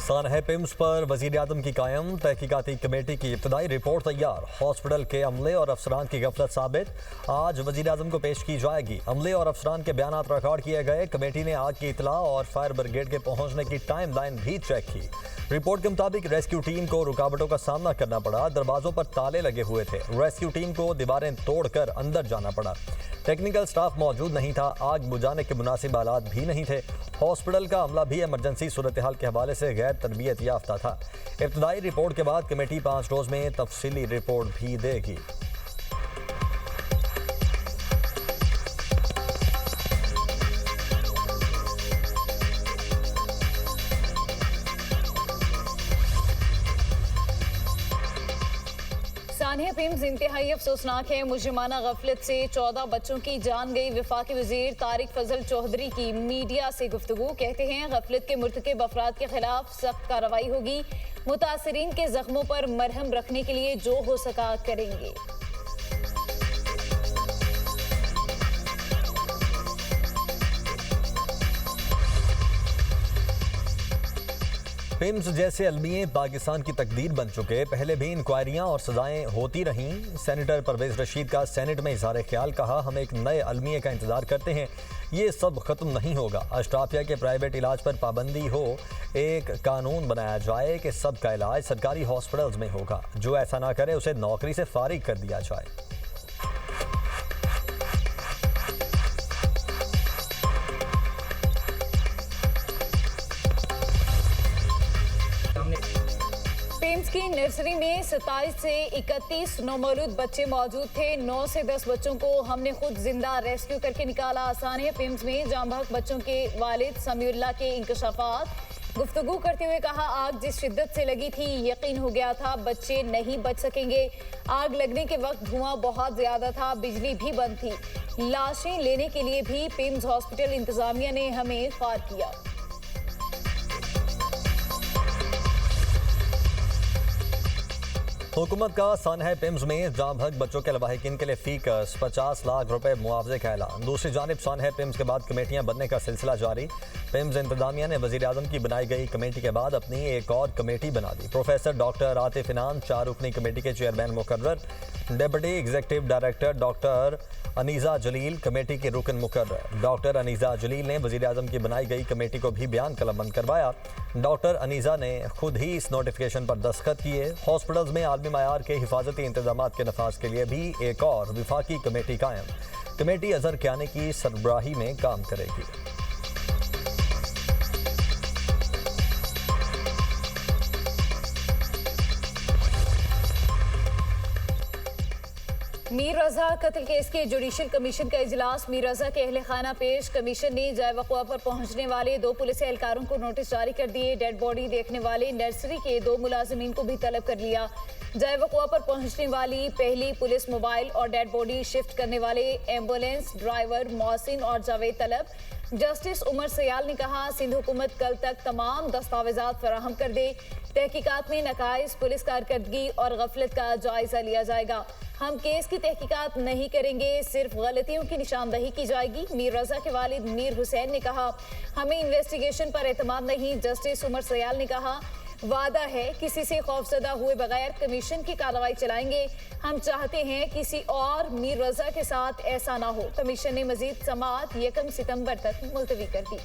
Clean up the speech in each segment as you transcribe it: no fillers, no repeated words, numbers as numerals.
सानह PIMS पर वज़ीर-ए-आज़म की कायम तहकीकाती कमेटी की इब्तदाई रिपोर्ट तैयार। हॉस्पिटल के अमले और अफसरान की गफलत साबित। आज वज़ीर-ए-आज़म को पेश की जाएगी। अमले और अफसरान के बयानात रिकॉर्ड किए गए। कमेटी ने आग की इतला और फायर ब्रिगेड के पहुंचने की टाइम लाइन भी चेक की। रिपोर्ट के मुताबिक रेस्क्यू टीम को रुकावटों का सामना करना पड़ा। दरवाजों पर ताले लगे हुए थे। रेस्क्यू टीम को दीवारें तोड़कर अंदर जाना पड़ा। टेक्निकल स्टाफ मौजूद नहीं था। आग बुझाने के मुनासिब आलात भी नहीं थे। हॉस्पिटल का अमला भी इमरजेंसी सूरत हाल के हवाले से गैर तरबियत याफ्ता था। इब्तदाई रिपोर्ट के बाद कमेटी 5 रोज में तफसीली रिपोर्ट भी देगी। सानह पिम्स इंतहाई अफसोसनाक है। मुजरिमाना गफलत से 14 बच्चों की जान गई। वफाकी वजीर तारिक फजल चौधरी की मीडिया से गुफ्तगू। कहते हैं गफलत के मुर्तकिब अफराद के खिलाफ सख्त कार्रवाई होगी। मुतासरीन के जख्मों पर मरहम रखने के लिए जो हो सका करेंगे। पिम्स जैसे अलमिये पाकिस्तान की तकदीर बन चुके। पहले भी इंक्वायरियां और सजाएं होती रहीं। सेनेटर परवेज रशीद का सेनेट में इजहार ख्याल। कहा, हम एक नए अलमिये का इंतजार करते हैं। ये सब खत्म नहीं होगा। अशराफिया के प्राइवेट इलाज पर पाबंदी हो। एक कानून बनाया जाए कि सबका इलाज सरकारी हॉस्पिटल्स में होगा। जो ऐसा ना करे उसे नौकरी से फारिग कर दिया जाए। पिम्स की नर्सरी में 27 से 31 नौमौलूद बच्चे मौजूद थे। 9 से 10 बच्चों को हमने खुद जिंदा रेस्क्यू करके निकाला। सानह पिम्स में जांबाक बच्चों के वालिद समीउल्लाह के इंकशाफात। गुफ्तगू करते हुए कहा, आग जिस शिद्दत से लगी थी यकीन हो गया था बच्चे नहीं बच सकेंगे। आग लगने के वक्त धुआं बहुत ज्यादा था। बिजली भी बंद थी। लाशें लेने के लिए भी पिम्स हॉस्पिटल इंतजामिया ने हमें ख्वार किया। हुकूमत का सानह पिम्स में जांभक बच्चों के लवाहिकीन के लिए फीकस 50 लाख रुपए मुआवजे का ऐलान। दूसरी जानिब सानह पिम्स के बाद कमेटियां बनने का सिलसिला जारी। पिम्स इंतजामिया ने वज़ीर-ए-आज़म की बनाई गई कमेटी के बाद अपनी एक और कमेटी बना दी। प्रोफेसर डॉक्टर आतिफ इनान 4 रुकनी कमेटी के चेयरमैन मुकर्रर। Deputy executive director doctor Aneeza जलील कमेटी के रुकन मुकर्रर। डॉक्टर अनीजा जलील ने वज़ीर-ए-आज़म की बनाई गई कमेटी को भी बयान कलमबंद करवाया। डॉक्टर अनीजा ने खुद ही इस नोटिफिकेशन पर दस्तखत किए। हॉस्पिटल्स में आलमी मयार के हिफाजती इंतजाम के नफाज के लिए भी एक और विफाकी कमेटी कायम। कमेटी अजहर कियानी की सरबराही में काम करेगी। मीर रजा कत्ल केस के जुडिशल कमीशन का इजलास। मीर रजा के अहले खाना पेश। कमीशन ने जाए वक़्वा पर पहुंचने वाले 2 पुलिस एहलकारों को नोटिस जारी कर दिए। डेड बॉडी देखने वाले नर्सरी के 2 मुलाजिमीन को भी तलब कर लिया। जाए वक़्वा पर पहुंचने वाली पहली पुलिस मोबाइल और डेड बॉडी शिफ्ट करने वाले एम्बुलेंस ड्राइवर मोहसिन और जावेद तलब। जस्टिस उमर सयाल ने कहा, सिंध हुकूमत कल तक तमाम दस्तावेजात फराहम कर दे। तहकीकात में नकाइस, पुलिस कारकर्दगी और गफलत का जायजा लिया जाएगा। हम केस की तहकीकात नहीं करेंगे, सिर्फ गलतियों की निशानदही की जाएगी। मीर रजा के वालिद मीर हुसैन ने कहा, हमें इन्वेस्टिगेशन पर एतमाद नहीं। जस्टिस उमर सयाल ने कहा, वादा है किसी से खौफजदा हुए बगैर कमीशन की कार्रवाई चलाएंगे। हम चाहते हैं किसी और मीर रजा के साथ ऐसा ना हो। कमीशन ने मजीद समाअत 1 सितंबर तक मुलतवी कर दी।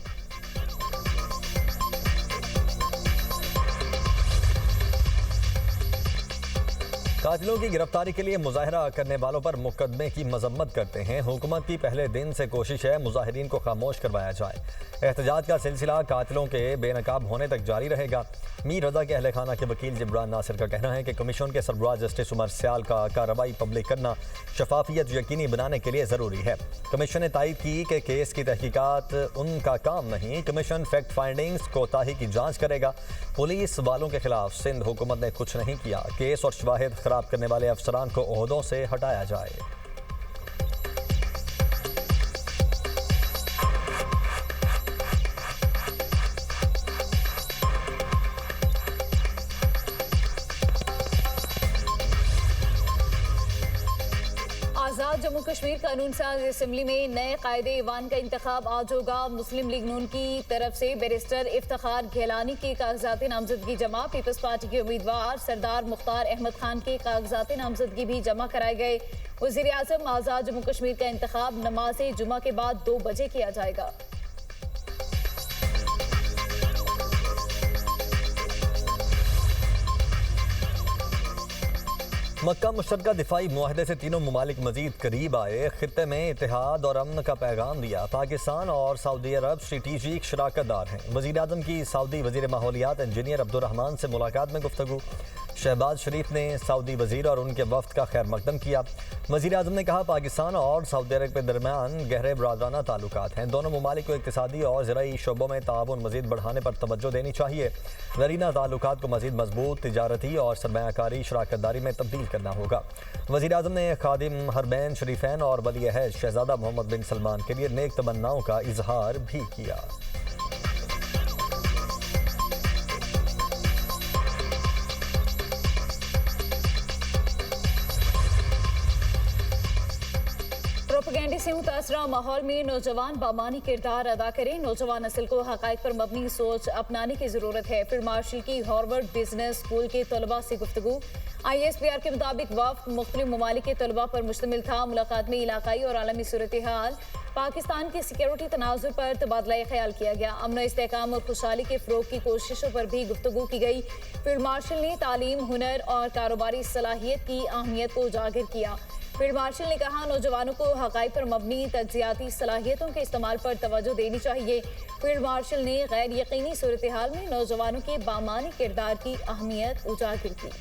कातिलों की गिरफ्तारी के लिए मुजाहरा करने वालों पर मुकदमे की मजम्मत करते हैं। हुकूमत की पहले दिन से कोशिश है मुजाहिरीन को खामोश करवाया जाए। एहतजाज का सिलसिला कातिलों के बेनकाब होने तक जारी रहेगा। मीर रजा के अहले खाना के वकील जिब्रान नासिर का कहना है कि कमीशन के सरबराह जस्टिस उमर सयाल का कार्रवाई पब्लिक करना शफाफियत यकीनी बनाने के लिए ज़रूरी है। कमीशन ने तायद की कि केस की तहकीकात उनका काम नहीं। कमीशन फैक्ट फाइंडिंग्स कोताही की जाँच करेगा। पुलिस वालों के खिलाफ सिंध हुकूमत ने कुछ नहीं किया। केस और शवाहिद खराब करने वाले अफसरान को ओहदों से हटाया जाए। आज़ाद जम्मू कश्मीर कानून साज असम्बली में नए कायदे ईवान का इंतखाब आज होगा। मुस्लिम लीग नून की तरफ से बैरिस्टर इफ्तिखार घेलानी के कागजात नामजदगी जमा। पीपल्स पार्टी के उम्मीदवार सरदार मुख्तार अहमद खान के कागजात नामजदगी भी जमा कराए गए। वज़ीर आज़म आज़ाद जम्मू कश्मीर का इंतखाब नमाज जुमा के बाद 2 बजे किया जाएगा। मक्का मुश्तरका दिफाई मुआहदे से तीनों ममालिक मजीद करीब आए। खित्ते में इतिहाद और अमन का पैगाम दिया। पाकिस्तान और सऊदी अरब स्ट्रेटेजिक शराकतदार हैं। वज़ीर आज़म की सऊदी वज़ीर माहौलियात इंजीनियर अब्दुर्रहमान से मुलाकात में गुफ्तगू। शहबाज शरीफ ने सऊदी वज़ीर और उनके वफ्द का खैर मकदम किया। वज़ीर आज़म ने कहा पाकिस्तान और सऊदी अरब के दरमियान गहरे बरादराना ताल्लुकात हैं। दोनों ममालिक को इक़्तिसादी और ज़राई शोबों में ताउन मज़ीद बढ़ाने पर तवज्जो देनी चाहिए। ज़रीना ताल्लुकात को मज़ीद मजबूत तिजारती और सरमायाकारी शराकतदारी में तब्दील करना होगा। वज़ीर आज़म ने खादिम हरमैन शरीफैन और वली अहद शहज़ादा मोहम्मद बिन सलमान के लिए नेक तमन्नाओं का इजहार भी किया। प्रोपेगेंडे से मुतासरा माहौल में नौजवान बामानी किरदार अदा करें। नौजवान नस्ल को हक़ाइक़ पर मबनी सोच अपनाने की ज़रूरत है। फील्ड मार्शल की हार्वर्ड बिजनेस स्कूल के तलबा से गुफ्तगू। ISPR के मुताबिक वफ़द मुख्तलिफ ममालिक के तलबा पर मुश्तमिल था। मुलाकात में इलाकाई और आलमी सूरत हाल, पाकिस्तान की सिक्योरिटी तनाजुर पर तबादला ख्याल किया गया। अमन इस्तेहकाम और खुशहाली के फ़रोग की कोशिशों पर भी गुफ्तगू की गई। फील्ड मार्शल ने तालीम, हुनर और कारोबारी सलाहियत की अहमियत को उजागर किया। फील्ड मार्शल ने कहा नौजवानों को हक़ाइक़ पर मबनी तज्ज़ियाती सलाहियतों के इस्तेमाल पर तवज्जो देनी चाहिए। फील्ड मार्शल ने गैर यकीनी सूरत हाल में नौजवानों के बामानी किरदार की अहमियत उजागर की।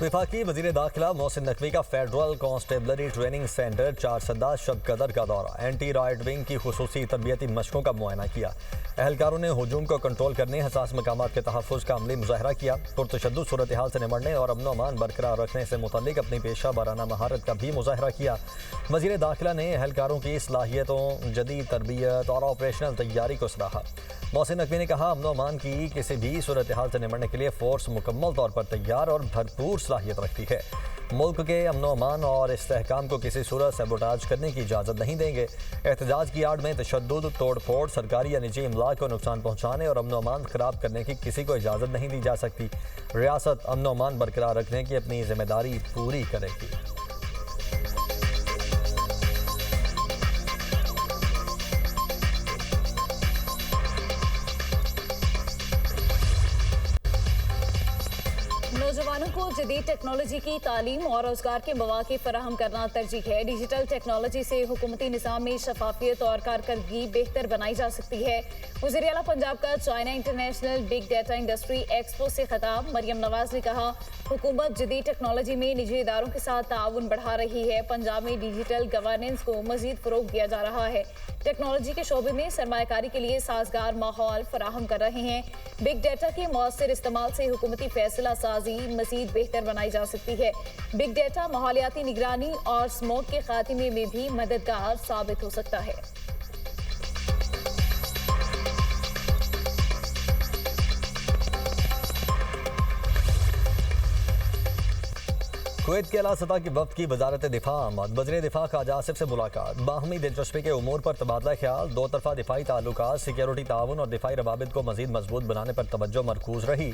वफाकी वज़ीर दाखिला मोहसिन नकवी का फेडरल कांस्टेबलरी ट्रेनिंग सेंटर 4 सदा शब कदर का दौरा। एंटी राइट विंग की खुसूसी तरबियती मशकों का मुआयना किया। एहलकारों ने हुजूम को कंट्रोल करने, हसास मकामात के तहफ़्फ़ुज़ का अमली मुज़ाहरा किया। पुरतशद्दुद सूरत हाल से निमटने और अमन अमान बरकरार रखने से मुतल्लिक अपनी पेशा वाराना महारत का भी मुज़ाहरा किया। वज़ीर दाखिला ने एहलकारों की सलाहियतों, जदीद तरबियत और ऑपरेशनल तैयारी को सराहा। मोहसिन नकवी ने कहा अमन अमान की किसी भी सूरत हाल से निमटने के लिए फ़ोर्स मुकम्मल तौर पर तैयार और भरपूर सलाहियत रखती है। मुल्क के अमन अमान और इस्तेहकाम को किसी सूरत सबोटाज करने की इजाज़त नहीं देंगे। एहतजाज की आड़ में तशद्दुद, तोड़ फोड़, सरकारी या निजी इमला को नुकसान पहुँचाने और अमन अमान ख़राब करने की किसी को इजाज़त नहीं दी जा सकती। रियासत अमन अमान बरकरार रखने की अपनी जिम्मेदारी पूरी करेगी। नौजवानों को जदीद टेक्नोलॉजी की तालीम और रोजगार के मौके फराहम करना तरजीह है। डिजिटल टेक्नोलॉजी से हुकूमती निज़ाम में शफाफियत और कारकर्दगी बेहतर बनाई जा सकती है। वज़ीर आला पंजाब का China international big data industry expo से खिताब। मरियम नवाज ने कहा हुकूमत जदीद टेक्नोलॉजी में निजी इदारों के साथ ताउन बढ़ा रही है। पंजाब में डिजिटल गवर्नेंस को मजीद फ़रोग दिया जा रहा है। टेक्नोलॉजी के शोबे में सरमायाकारी के लिए साजगार माहौल फराहम कर रहे हैं। बिग डेटा के मौसर इस्तेमाल से हुकूमती फैसला साजी मजीद बेहतर बनाई जा सकती है। बिग डेटा माहौलियाती निगरानी और स्मोक के खात्मे में भी मददगार साबित हो सकता है। कुवैत के अला सतह की वफ्द की वजारत दिफा आमद। वज़ीर दिफा ख्वाजा आसिफ से मुलाकात। बाहमी दिलचस्पी के उमूर पर तबादला ख्याल। दो तरफा दिफाई ताल्लुकात, सिक्योरिटी ताउन और दिफाई रवाबित को मजीद मजबूत बनाने पर तवज्जो मरकूज रही।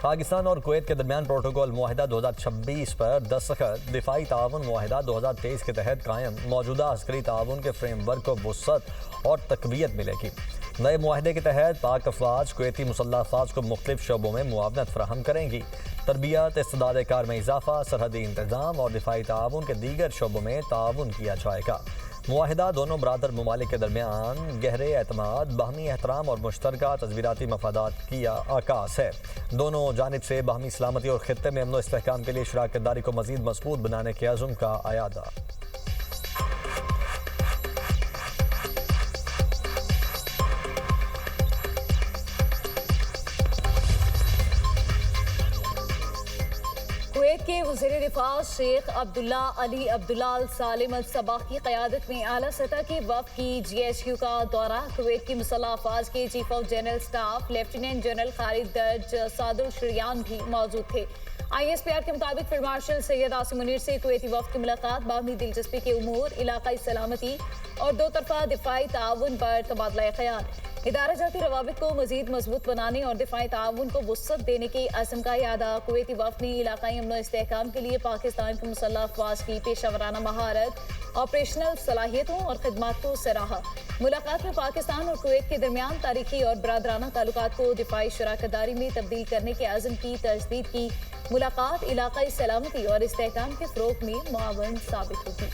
पाकिस्तान और कुवैत के दरमियान प्रोटोकॉल मुआहिदा 2026 पर दस्तखत। दिफाई ताउन मुआहिदा 2023 के तहत कायम मौजूदा अस्करी ताउन के फ्रेमवर्क को वुसअत और तकवीयत मिलेगी। नए मुआहिदे के तहत पाक अफवाज कुवैती मुसल्लह अफवाज को मुख्तलिफ शोबों में मुआवनत फराहम करेंगी। तरबियत, इस्तेदाद कार में इजाफा, सरहदी इंतजाम और दिफाई ताउन के दीगर शोबों में ताउन किया जाएगा। मुआहिदा दोनों बरादर ममालिक के दरमियान गहरे एतमाद, बाहमी एहतराम और मुश्तरका तस्वीराती मफादात की आकाश है। दोनों जानिब से बाहमी सलामती और खित्ते में अमन इस्तेहकाम के लिए शराकतदारी को मजीद मजबूत बनाने के अज़्म का अयादा। कुवैत के वज़ीर दिफा शेख अब्दुल्ला अली अब्दुल्ला अल सालिम अल सबाह की क़यादत में आला सतह की वफ़द की GHQ का दौरा। कुवैत की मुसल्लह अफ़वाज के chief of general staff lieutenant general Khalid दर्ज सादुल शरियान भी मौजूद थे। ISPR के मुताबिक फिल्ड मार्शल सैयद आसिम मुनीर से कुवैती वफ़द की मुलाकात बाहमी दिलचस्पी के उमूर, इलाकाई सलामती और दो तरफा दिफाई ताउन पर तबादला ख्याल, इदारा जाती रवाबित को मजीद मजबूत बनाने और दिफाई ताउन को वुसअत देने के अज़्म का यादा। कुवैती वफ़द ने इलाकाई अमन और इस्तेहकाम के लिए पाकिस्तान की मुसल्लह अफ़वाज की पेशावराना महारत, ऑपरेशनल सलाहियतों और खिदमात को सराहा। मुलाकात में पाकिस्तान और कुवैत के दरमियान तारीखी और बरादराना ताल्लुकात को दिफाई शराकतदारी में तब्दील करने के अज़्म की तजदीद की। मुलाकात इलाकाई सलामती और इस्तेहकाम के फ़रोग़ में मुआवन साबित होगी।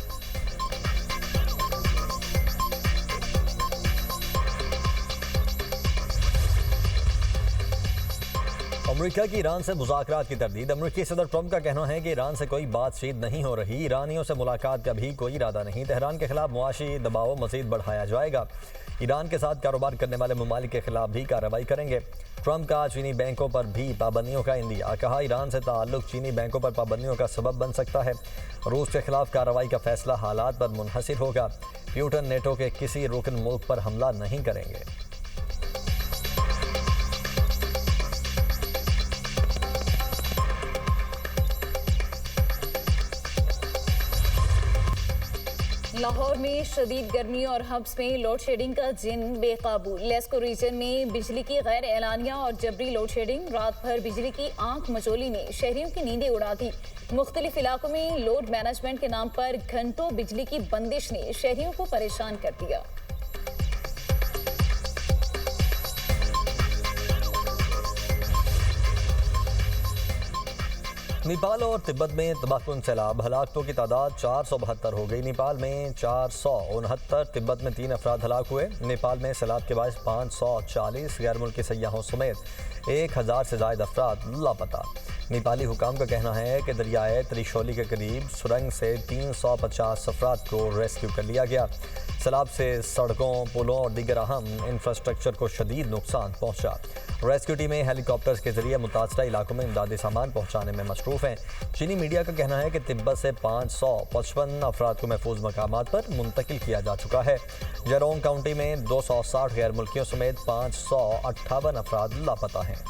अमेरिका की ईरान से मुज़ाकरात की तरदीद। अमेरिकी सदर ट्रंप का कहना है कि ईरान से कोई बातचीत नहीं हो रही, ईरानियों से मुलाकात का भी कोई इरादा नहीं। तेहरान के खिलाफ मुआशी दबाव मज़ीद बढ़ाया जाएगा। ईरान के साथ कारोबार करने वाले ममालिक के खिलाफ भी कार्रवाई करेंगे। ट्रंप का चीनी बैंकों पर भी पाबंदियों का इंदिया। कहा, ईरान से ताल्लुक चीनी बैंकों पर पाबंदियों का सबब बन सकता है। रूस के खिलाफ कार्रवाई का फैसला हालात पर मुनहसिर होगा। पुतिन नेटो के किसी रुकन मुल्क पर हमला नहीं करेंगे। लाहौर में शदीद गर्मी और हब्स में लोड शेडिंग का जिन बेकाबू। लेस्को रीजन में बिजली की गैर एलानिया और जबरी लोड शेडिंग। रात भर बिजली की आंख मचोली ने शहरियों की नींदें उड़ा दी। मुख्तलिफ इलाकों में लोड मैनेजमेंट के नाम पर घंटों बिजली की बंदिश ने शहरियों को परेशान कर दिया। नेपाल और तिब्बत में तबाहकुन सैलाब, हलाकतों की तादाद 472 हो गई। नेपाल में 469, तिब्बत में 3 अफराद हलाक हुए। नेपाल में सैलाब के बायस 540 गैर मुल्की सयाहों समेत 1000 से ज़ायद अफराद लापता। नेपाली हुकाम का कहना है कि दरियाए त्रिशोली के करीब सुरंग से 350 अफराद को रेस्क्यू कर लिया गया। सैलाब से सड़कों, पुलों और दीगर अहम इंफ्रास्ट्रक्चर को शदीद नुकसान पहुँचा। रेस्क्यू टीमें हेलीकॉप्टर्स के जरिए मुतासरा इलाकों में इमदादी सामान पहुँचाने में मसरूफ़ हैं। चीनी मीडिया का कहना है कि तिब्बत से 555 अफराद को महफूज मकामात पर मुंतकिल किया जा चुका है। जरोंग काउंटी में 260 गैर मुल्कियों समेत 558 अफराद लापता हैं।